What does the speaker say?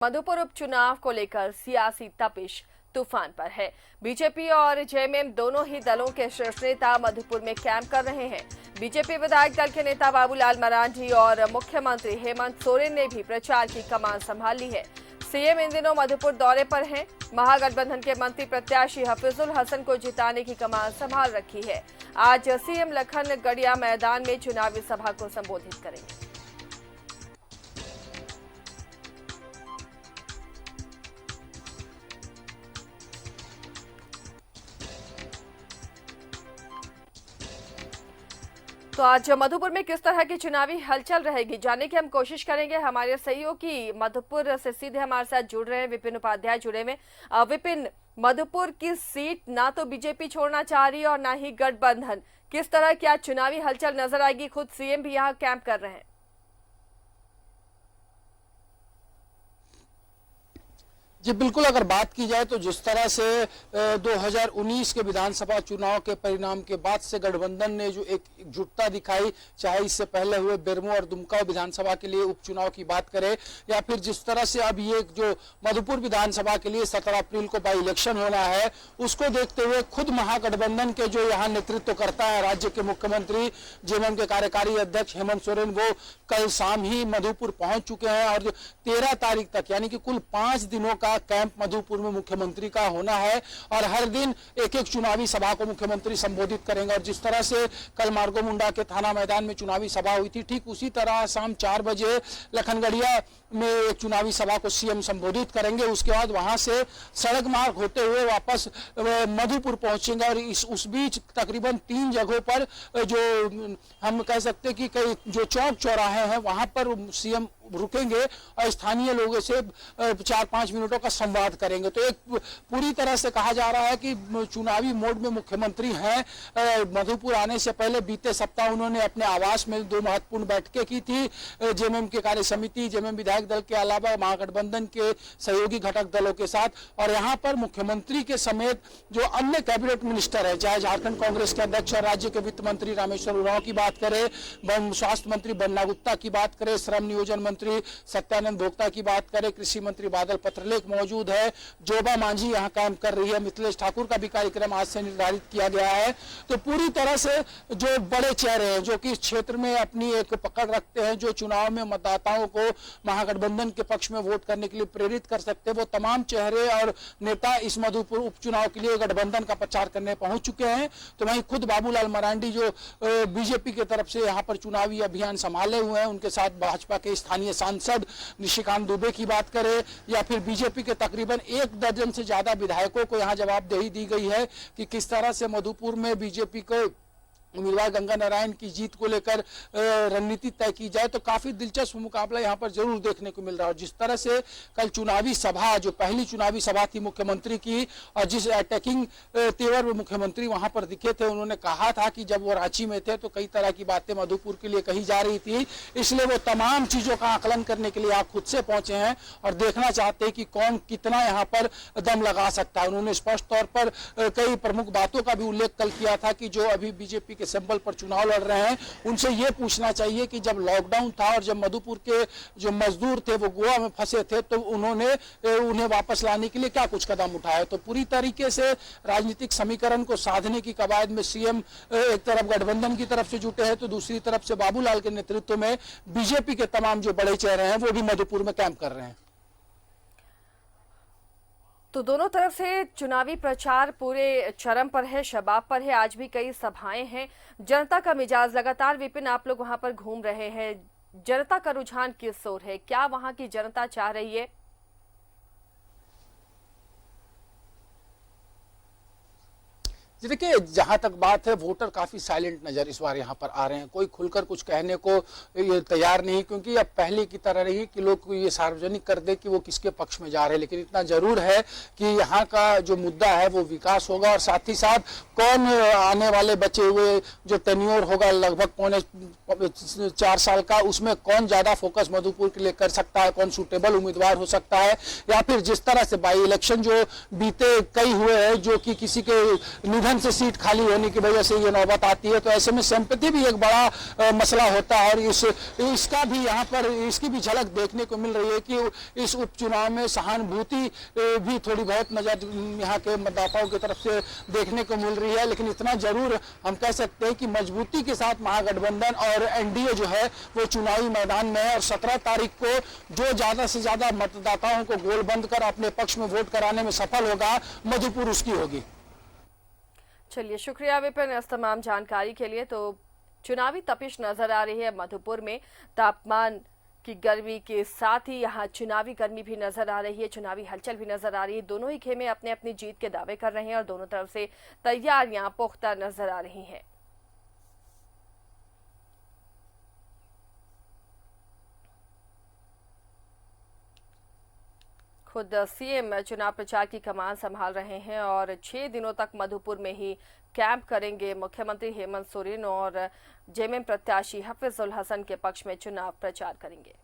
मधुपुर उपचुनाव को लेकर सियासी तपिश तूफान पर है। बीजेपी और जेएमएम दोनों ही दलों के शीर्ष नेता मधुपुर में कैंप कर रहे हैं। बीजेपी विधायक दल के नेता बाबूलाल मरांडी और मुख्यमंत्री हेमंत सोरेन ने भी प्रचार की कमान संभाल ली है। सीएम इन दिनों मधुपुर दौरे पर हैं। महागठबंधन के मंत्री प्रत्याशी हफीजुल हसन को जिताने की कमान संभाल रखी है। आज सीएम लखनगढ़िया मैदान में चुनावी सभा को संबोधित करेंगे। तो आज मधुपुर में किस तरह की चुनावी हलचल रहेगी, जानने की हम कोशिश करेंगे। हमारे सहयोगी मधुपुर से सीधे हमारे साथ जुड़ रहे हैं विपिन उपाध्याय जुड़े में। विपिन, मधुपुर की सीट ना तो बीजेपी छोड़ना चाह रही है और ना ही गठबंधन, किस तरह की आज चुनावी हलचल नजर आएगी? खुद सीएम भी यहाँ कैंप कर रहे हैं। जी बिल्कुल, अगर बात की जाए तो जिस तरह से 2019 के विधानसभा चुनाव के परिणाम के बाद से गठबंधन ने जो एक एकजुटता दिखाई, चाहे इससे पहले हुए बेरमो और दुमका विधानसभा के लिए उपचुनाव की बात करें या फिर जिस तरह से अब ये जो मधुपुर विधानसभा के लिए 17 अप्रैल को बाई इलेक्शन होना है, उसको देखते हुए खुद महागठबंधन के जो यहाँ नेतृत्व करता है राज्य के मुख्यमंत्री जेएमएम के कार्यकारी अध्यक्ष हेमंत सोरेन, वो कल शाम ही मधुपुर पहुंच चुके हैं और 13 तारीख तक यानी कि कुल 5 दिनों का कैंप मधुपुर में मुख्यमंत्री का होना है और हर दिन एक एक चुनावी सभा को मुख्यमंत्री संबोधित करेंगे। और जिस तरह से कल मार्गो मुंडा के थाना मैदान में चुनावी सभा हुई थी, ठीक उसी तरह शाम 4 बजे लखनगढ़िया में एक चुनावी सभा को सीएम संबोधित करेंगे। उसके बाद वहां से सड़क मार्ग होते हुए वापस मधुपुर पहुंचेंगे और उस बीच तकरीबन 3 जगहों पर जो हम कह सकते हैं कि कई जो चौक चौराहे हैं वहां पर सीएम रुकेंगे और स्थानीय लोगों से 4-5 मिनटों का संवाद करेंगे। तो एक पूरी तरह से कहा जा रहा है कि चुनावी मोड में मुख्यमंत्री हैं। मधुपुर आने से पहले बीते सप्ताह उन्होंने अपने आवास में 2 महत्वपूर्ण बैठकें की थी, जेएमएम के कार्य समिति, जेएमएम विधायक दल के अलावा महागठबंधन के सहयोगी घटक दलों के साथ। और यहाँ पर मुख्यमंत्री के समेत जो अन्य कैबिनेट मिनिस्टर है, चाहे झारखंड कांग्रेस के अध्यक्ष और राज्य के वित्त मंत्री रामेश्वर उरांव की बात करें, स्वास्थ्य मंत्री बन्ना गुप्ता की बात करें, श्रम नियोजन मंत्री सत्यानंद भोक्ता की बात करें, कृषि मंत्री बादल पत्रलेख मौजूद है, जोबा मांझी यहाँ काम कर रही है, मिथिलेश ठाकुर का भी कार्यक्रम आज से निर्धारित किया गया है। तो पूरी तरह से जो बड़े चेहरे हैं जो कि इस क्षेत्र में अपनी एक पकड़ रखते हैं, जो चुनाव में मतदाताओं को महागठबंधन के पक्ष में वोट करने के लिए प्रेरित कर सकते हैं, वो तमाम चेहरे और नेता इस मधुपुर उपचुनाव के लिए गठबंधन का प्रचार करने पहुंच चुके हैं। तो वहीं खुद बाबूलाल मरांडी जो बीजेपी की तरफ से यहाँ पर चुनावी अभियान संभाले हुए हैं, उनके साथ भाजपा के स्थानीय सांसद निशिकांत दुबे की बात करें या फिर बीजेपी के तकरीबन 1 दर्जन से ज्यादा विधायकों को यहां जवाबदेही दी गई है कि किस तरह से मधुपुर में बीजेपी को उम्मीदवार गंगा नारायण की जीत को लेकर रणनीति तय की जाए। तो काफी दिलचस्प मुकाबला यहां पर जरूर देखने को मिल रहा है। और जिस तरह से कल चुनावी सभा, जो पहली चुनावी सभा थी मुख्यमंत्री की, और जिस अटैकिंग तेवर में मुख्यमंत्री वहां पर दिखे थे, उन्होंने कहा था कि जब वो रांची में थे तो कई तरह की बातें मधुपुर के लिए कही जा रही थी, इसलिए वो तमाम चीजों का आकलन करने के लिए आप खुद से पहुंचे हैं और देखना चाहते हैं कि कौन कितना यहाँ पर दम लगा सकता है। उन्होंने स्पष्ट तौर पर कई प्रमुख बातों का भी उल्लेख कल किया था कि जो अभी बीजेपी के सिंबल पर चुनाव लड़ रहे हैं, उनसे ये पूछना चाहिए कि जब लॉकडाउन था और जब मधुपुर के जो मजदूर थे वो गोवा में फंसे थे, तो उन्होंने उन्हें वापस लाने के लिए क्या कुछ कदम उठाए। तो पूरी तरीके से राजनीतिक समीकरण को साधने की कवायद में सीएम एक तरफ गठबंधन की तरफ से जुटे हैं, तो दूसरी तरफ से बाबूलाल के नेतृत्व में बीजेपी के तमाम जो बड़े चेहरे हैं वो भी मधुपुर में कैंप कर रहे हैं। तो दोनों तरफ से चुनावी प्रचार पूरे चरम पर है, शबाब पर है। आज भी कई सभाएं हैं। जनता का मिजाज लगातार, विपिन, आप लोग वहां पर घूम रहे हैं, जनता का रुझान किस ओर है? क्या वहां की जनता चाह रही है? जी देखिए, जहां तक बात है, वोटर काफी साइलेंट नजर इस बार यहाँ पर आ रहे हैं। कोई खुलकर कुछ कहने को ये तैयार नहीं, क्योंकि अब पहले की तरह नहीं कि लोग ये सार्वजनिक कर दे कि वो किसके पक्ष में जा रहे हैं। लेकिन इतना जरूर है कि यहाँ का जो मुद्दा है वो विकास होगा और साथ ही साथ कौन आने वाले बचे हुए जो टेन्योर होगा लगभग 4 साल का, उसमें कौन ज्यादा फोकस मधुपुर के लिए कर सकता है, कौन सुटेबल उम्मीदवार हो सकता है, या फिर जिस तरह से बाई इलेक्शन जो बीते कई हुए हैं जो कि किसी के निधन ईंधन से सीट खाली होने की वजह से ये नौबत आती है। तो ऐसे में सिंपैथी भी एक बड़ा मसला होता है और इसका भी यहाँ पर इसकी भी झलक देखने को मिल रही है कि इस उपचुनाव में सहानुभूति भी थोड़ी बहुत नजर यहाँ के मतदाताओं की तरफ से देखने को मिल रही है। लेकिन इतना जरूर हम कह सकते हैं कि मजबूती के साथ महागठबंधन और एनडीए जो है वो चुनावी मैदान में है और 17 तारीख को जो ज्यादा से ज्यादा मतदाताओं को गोलबंद कर अपने पक्ष में वोट कराने में सफल होगा, मधुपुर उसकी होगी। चलिए, शुक्रिया विपिन इस तमाम जानकारी के लिए। तो चुनावी तपिश नजर आ रही है मधुपुर में, तापमान की गर्मी के साथ ही यहाँ चुनावी गर्मी भी नजर आ रही है, चुनावी हलचल भी नजर आ रही है। दोनों ही खेमे अपने अपनी जीत के दावे कर रहे हैं और दोनों तरफ से तैयारियां पुख्ता नजर आ रही हैं। खुद सीएम चुनाव प्रचार की कमान संभाल रहे हैं और 6 दिनों तक मधुपुर में ही कैंप करेंगे। मुख्यमंत्री हेमंत सोरेन और जेएमएम प्रत्याशी हफीजुल हसन के पक्ष में चुनाव प्रचार करेंगे।